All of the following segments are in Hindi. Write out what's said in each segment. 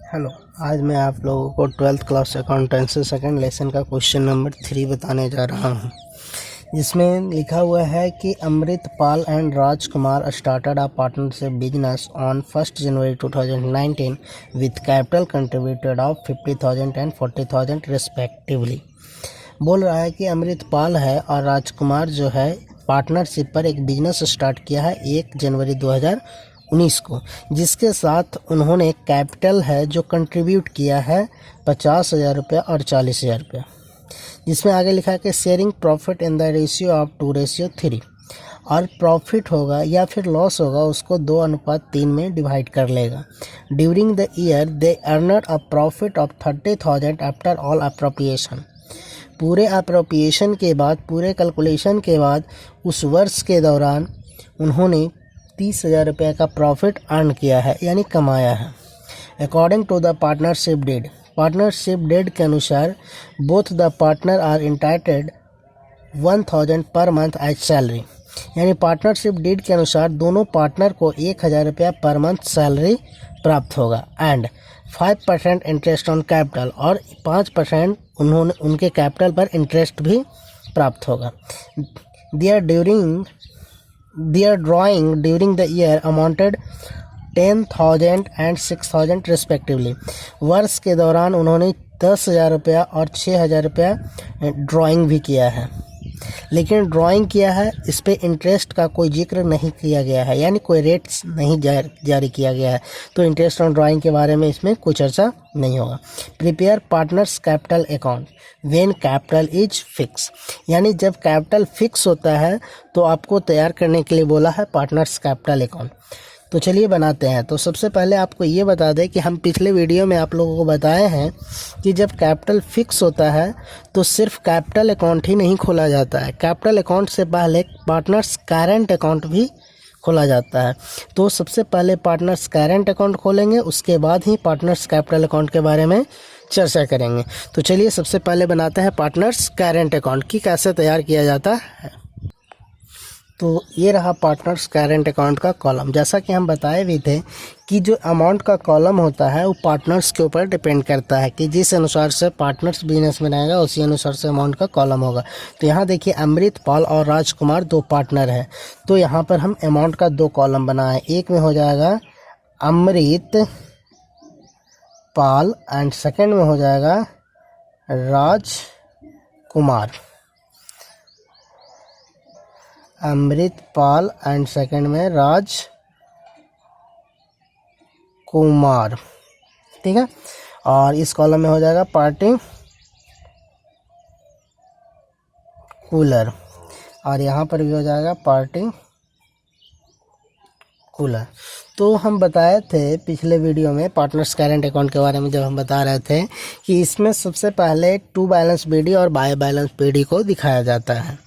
हेलो। आज मैं आप लोगों को 12th class accountancy second lesson का क्वेश्चन नंबर 3 बताने जा रहा हूँ, जिसमें लिखा हुआ है कि Amritpal and Rajkumar started a partnership business on 1 January 2019 with capital contributed of 50,000 and 40,000 respectively. बोल रहा है कि अमृतपाल है और राजकुमार जो है पार्टनरशिप पर एक बिजनेस स्टार्ट किया है 1 जनवरी 2019 को, जिसके साथ उन्होंने कैपिटल है जो कंट्रीब्यूट किया है 50,000 रुपये और 40,000 रुपये, जिसमें आगे लिखा है कि sharing profit in the ratio of 2:3, और प्रॉफिट होगा या फिर लॉस होगा उसको 2:3 में डिवाइड कर लेगा। During the year they earned a profit of 30,000 after all appropriation. पूरे अप्रोप्रिएशन के बाद, पूरे कैलकुलेशन के बाद उस वर्ष के दौरान उन्होंने 30,000 रुपये का प्रॉफिट अर्न किया है, यानी कमाया है। According to the partnership deed के अनुसार both the partner are entitled 1,000 per month as salary, यानी पार्टनरशिप डीड के अनुसार दोनों पार्टनर को 1,000 रुपया पर मंथ सैलरी प्राप्त होगा। एंड 5% इंटरेस्ट ऑन कैपिटल, और 5% उनके कैपिटल पर इंटरेस्ट भी प्राप्त होगा। Their drawing during the year amounted 10,000 and 6,000 respectively। वर्ष के दौरान उन्होंने 10,000 रुपया और 6,000 रुपया ड्राइंग भी किया है, लेकिन ड्राइंग किया है इस पे इंटरेस्ट का कोई जिक्र नहीं किया गया है, यानी कोई रेट्स नहीं जारी किया गया है, तो इंटरेस्ट ऑन ड्राइंग के बारे में इसमें कोई चर्चा नहीं होगा। Prepare partners capital account when capital is fix, यानी जब कैपिटल फिक्स होता है तो आपको तैयार करने के लिए बोला है पार्टनर्स कैपिटल अकाउंट। तो चलिए बनाते हैं। तो सबसे पहले आपको ये बता दें कि हम पिछले वीडियो में आप लोगों को बताए हैं कि जब कैपिटल फिक्स होता है तो सिर्फ कैपिटल अकाउंट ही नहीं खोला जाता है, कैपिटल अकाउंट से पहले पार्टनर्स करेंट अकाउंट भी खोला जाता है। तो सबसे पहले पार्टनर्स करेंट अकाउंट खोलेंगे, उसके बाद ही पार्टनर्स कैपिटल अकाउंट के बारे में चर्चा करेंगे। तो चलिए सबसे पहले बनाते हैं पार्टनर्स करेंट अकाउंट की कैसे तैयार किया जाता है। तो ये रहा पार्टनर्स करेंट अकाउंट का कॉलम। जैसा कि हम बताए भी थे कि जो अमाउंट का कॉलम होता है वो पार्टनर्स के ऊपर डिपेंड करता है कि जिस अनुसार से पार्टनर्स बिजनेस में रहेगा उसी अनुसार से अमाउंट का कॉलम होगा। तो यहाँ देखिए अमृतपाल और राजकुमार दो पार्टनर हैं, तो यहाँ पर हम अमाउंट का 2 कॉलम बनाए। एक में हो जाएगा अमृतपाल एंड सेकंड में हो जाएगा राजकुमार। अमृतपाल एंड सेकंड में राजकुमार, ठीक है। और इस कॉलम में हो जाएगा पार्टिकुलर, और यहाँ पर भी हो जाएगा पार्टिकुलर। तो हम बताए थे पिछले वीडियो में पार्टनर्स करेंट अकाउंट के बारे में, जब हम बता रहे थे कि इसमें सबसे पहले टू बैलेंस बीडी और बाय बैलेंस बीडी को दिखाया जाता है,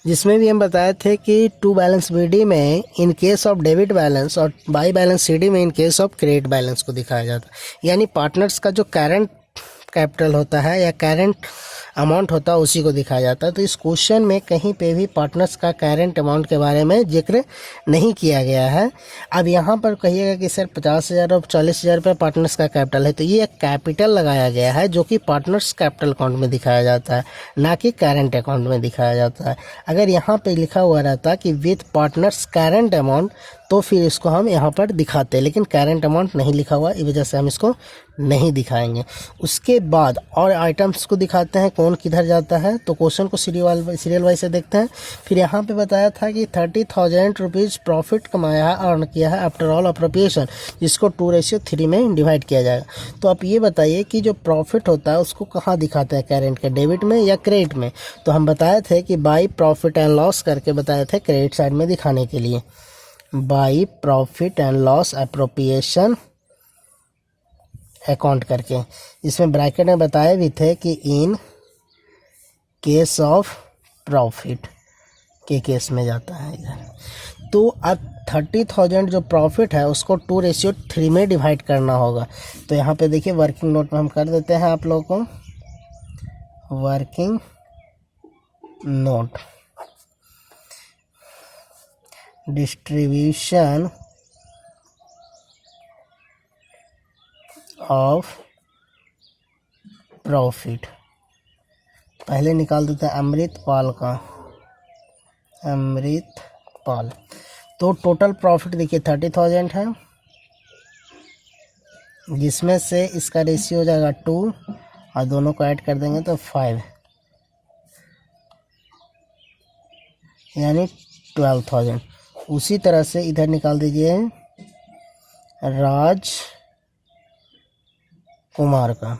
जिसमें भी हम बताए थे कि टू बैलेंस बीडी में in case of debit balance और बाई बैलेंस सीडी में in case of credit balance को दिखाया जाता है, यानी पार्टनर्स का जो करंट कैपिटल होता है या करंट अमाउंट होता है उसी को दिखाया जाता है। तो इस क्वेश्चन में कहीं पे भी पार्टनर्स का करंट अमाउंट के बारे में जिक्र नहीं किया गया है। अब यहाँ पर कहिएगा कि सर 50,000 और 40,000 रुपये पार्टनर्स का कैपिटल है, तो ये एक कैपिटल लगाया गया है जो कि पार्टनर्स कैपिटल अकाउंट में दिखाया जाता है, ना कि करंट अकाउंट में दिखाया जाता है। अगर यहाँ पे लिखा हुआ रहता कि विथ पार्टनर्स करंट अमाउंट तो फिर इसको हम यहाँ पर दिखाते, लेकिन करंट अमाउंट नहीं लिखा हुआ, इस वजह से हम इसको नहीं दिखाएंगे। उसके बाद और आइटम्स को दिखाते हैं कौन किधर जाता है। तो क्वेश्चन को सीरियल वाइज से देखते हैं। फिर यहाँ पे बताया था कि 30,000 रुपीज़ प्रॉफिट कमाया है, अर्न किया है आफ्टर ऑल अप्रोप्रिएशन, जिसको 2:3 में डिवाइड किया जाएगा। तो आप ये बताइए कि जो प्रॉफिट होता है उसको कहाँ दिखाते हैं, करेंट के डेबिट में या क्रेडिट में। तो हम बताए थे कि बाई प्रॉफिट एंड लॉस करके बताए थे क्रेडिट साइड में दिखाने के लिए, by profit and loss appropriation account करके। इसमें ब्रैकेट में बताए भी थे कि इन केस ऑफ प्रॉफिट के केस में जाता है इधर। तो अब 30,000 जो प्रॉफिट है उसको 2:3 में डिवाइड करना होगा। तो यहाँ पे देखिए वर्किंग नोट में हम कर देते हैं आप लोगों को, working note distribution of profit. पहले निकाल देते हैं अमृतपाल का, अमृतपाल। तो टोटल प्रॉफिट देखिए 30,000 है, जिसमें से इसका रेशियो हो जाएगा 2 और दोनों को ऐड कर देंगे तो 5, यानी 12,000। उसी तरह से इधर निकाल दीजिए राज कुमार का।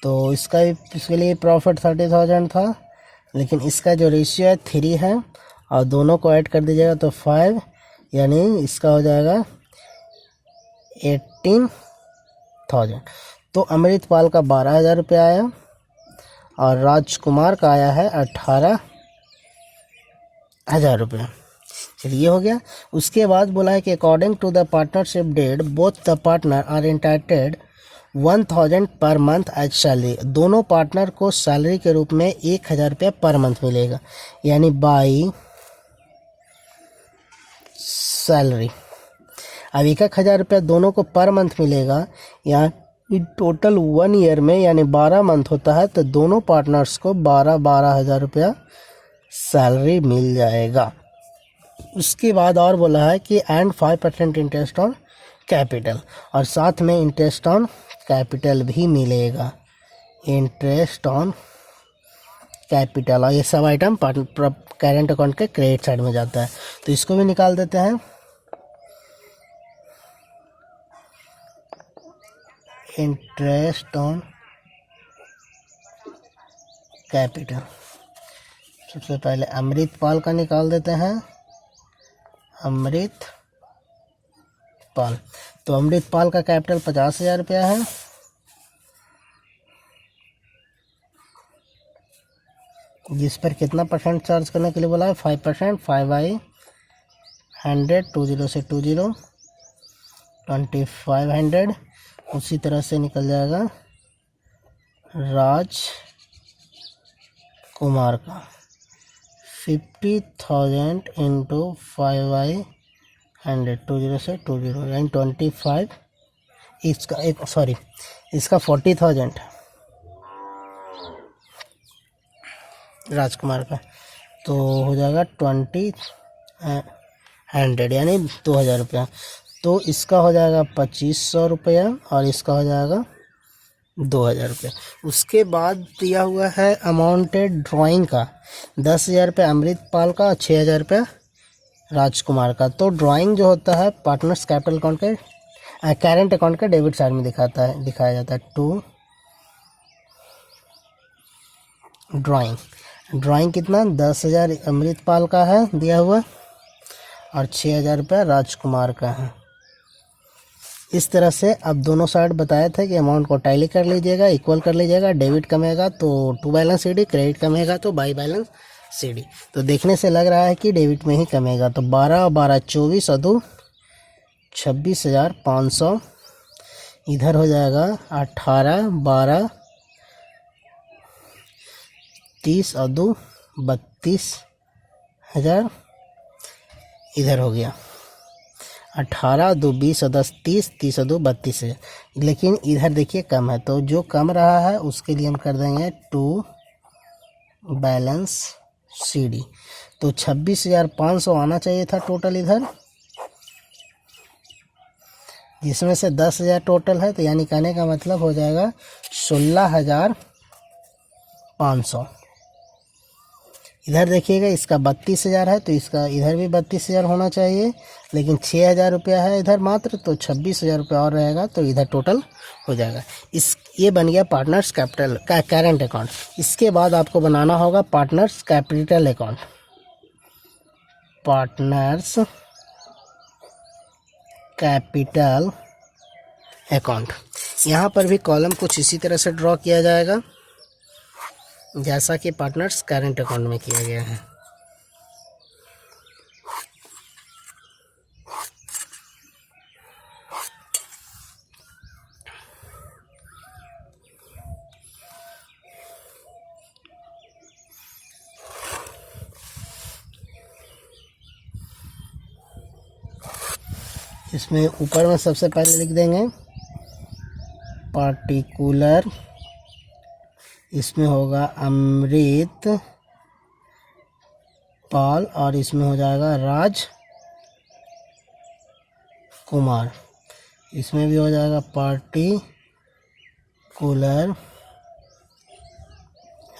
तो इसके लिए प्रॉफिट 30,000 था, लेकिन इसका जो रेशियो है 3 है और दोनों को ऐड कर दीजिएगा तो 5, यानी इसका हो जाएगा 18,000। तो अमृतपाल का 12,000 रुपये आया और राजकुमार का आया है 18,000 रुपये। चलिए हो गया। उसके बाद बोला है कि according to the partnership deed both the partner are entitled 1,000 per month as salary. दोनों पार्टनर को सैलरी के रूप में 1,000 रुपये पर मंथ मिलेगा, यानी बाई सैलरी। अब 1,000 रुपये दोनों को पर मंथ मिलेगा, यहाँ टोटल 1 ईयर में यानी 12 मंथ होता है, तो दोनों पार्टनर्स को 12,000 रुपया सैलरी मिल जाएगा। उसके बाद और बोला है कि एंड 5% इंटरेस्ट ऑन कैपिटल, और साथ में इंटरेस्ट ऑन कैपिटल भी मिलेगा, इंटरेस्ट ऑन कैपिटल। और ये सब आइटम करेंट अकाउंट के क्रेडिट साइड में जाता है, तो इसको भी निकाल देते हैं। इंटरेस्ट ऑन कैपिटल, सबसे पहले अमृतपाल का निकाल देते हैं, अमृतपाल। तो अमृतपाल का कैपिटल 50,000 रुपया है, जिस पर कितना परसेंट चार्ज करने के लिए बोला है 5%, 5/100, 20 से 20, 2500। उसी तरह से निकल जाएगा राज कुमार का 50,000 इंटू 5/100, 20 से 20, यानी 25। इसका 40,000 राजकुमार का, तो हो जाएगा 20,100 यानी 2,000 रुपया। तो इसका हो जाएगा 2,500 रुपया और इसका हो जाएगा 2,000 रुपये। उसके बाद दिया हुआ है अमाउंटेड ड्राइंग का 10,000 रुपये अमृतपाल का और 6,000 रुपये राजकुमार का। तो ड्राइंग जो होता है पार्टनर्स कैपिटल अकाउंट के करेंट अकाउंट के डेबिट साइड में दिखाया जाता है। टू ड्राइंग कितना 10,000 अमृतपाल का है दिया हुआ और 6,000 रुपये राजकुमार का है। इस तरह से अब दोनों साइड बताया था कि अमाउंट को टैली कर लीजिएगा, इक्वल कर लीजिएगा। डेबिट कमेगा तो टू बैलेंस सीडी, क्रेडिट कमेगा तो बाई बैलेंस सीडी। तो देखने से लग रहा है कि डेबिट में ही कमेगा। तो 12 और 12 24 और 2 26,500। इधर हो जाएगा 18 12 30 और 2 32,000। इधर हो गया 18 2 20 और 10 30, 30 और 2 32,000। लेकिन इधर देखिए कम है, तो जो कम रहा है उसके लिए हम कर देंगे टू बैलेंस सीडी। तो 26,500 आना चाहिए था टोटल इधर, जिसमें से 10,000 टोटल है। तो यानी कहने का मतलब हो जाएगा 16,500। इधर देखिएगा इसका 32,000 है, तो इसका इधर भी 32,000 होना चाहिए, लेकिन 6,000 रुपया है इधर मात्र, तो 26,000 रुपया और रहेगा, तो इधर टोटल हो जाएगा। ये बन गया पार्टनर्स कैपिटल का करेंट अकाउंट। इसके बाद आपको बनाना होगा partners capital account. Partners capital account, यहाँ पर भी कॉलम कुछ इसी तरह से ड्रॉ किया जाएगा जैसा कि पार्टनर्स करेंट अकाउंट में किया गया है। इसमें ऊपर में सबसे पहले लिख देंगे पार्टिकुलर, इसमें होगा अमृत पाल और इसमें हो जाएगा राज कुमार। इसमें भी हो जाएगा पार्टिकुलर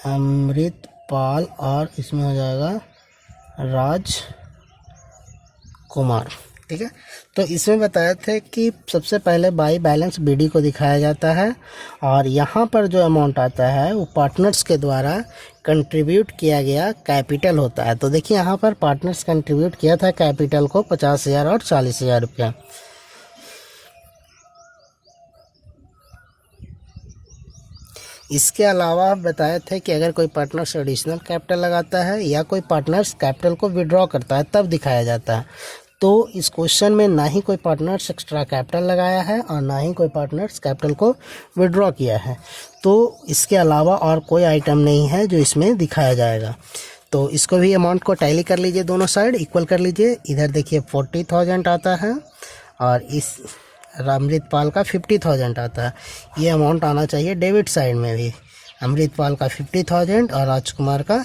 अमृत पाल और इसमें हो जाएगा राज कुमार। ठीक है, तो इसमें बताए थे कि सबसे पहले बाई बैलेंस बीडी को दिखाया जाता है और यहाँ पर जो अमाउंट आता है वो पार्टनर्स के द्वारा कंट्रीब्यूट किया गया कैपिटल होता है। तो देखिए यहाँ पर पार्टनर्स कंट्रीब्यूट किया था कैपिटल को 50,000 और 40,000 रुपया। इसके अलावा बताए थे कि अगर कोई पार्टनर्स एडिशनल कैपिटल लगाता है या कोई पार्टनर्स कैपिटल को विड्रॉ करता है तब दिखाया जाता है। तो इस क्वेश्चन में ना ही कोई पार्टनर्स एक्स्ट्रा कैपिटल लगाया है और ना ही कोई पार्टनर्स कैपिटल को विड्रॉ किया है। तो इसके अलावा और कोई आइटम नहीं है जो इसमें दिखाया जाएगा। तो इसको भी अमाउंट को टैली कर लीजिए, दोनों साइड इक्वल कर लीजिए। इधर देखिए 40,000 आता है और इस अमृतपाल का 50,000 आता है। ये अमाउंट आना चाहिए डेबिट साइड में भी, अमृतपाल का 50,000 और राजकुमार का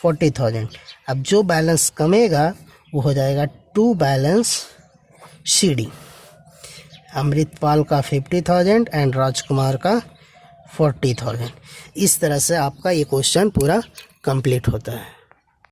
40,000। अब जो बैलेंस कमेगा वो हो जाएगा टू बैलेंस सीडी, अमृतपाल का 50,000 एंड राजकुमार का 40,000। इस तरह से आपका ये क्वेश्चन पूरा कंप्लीट होता है।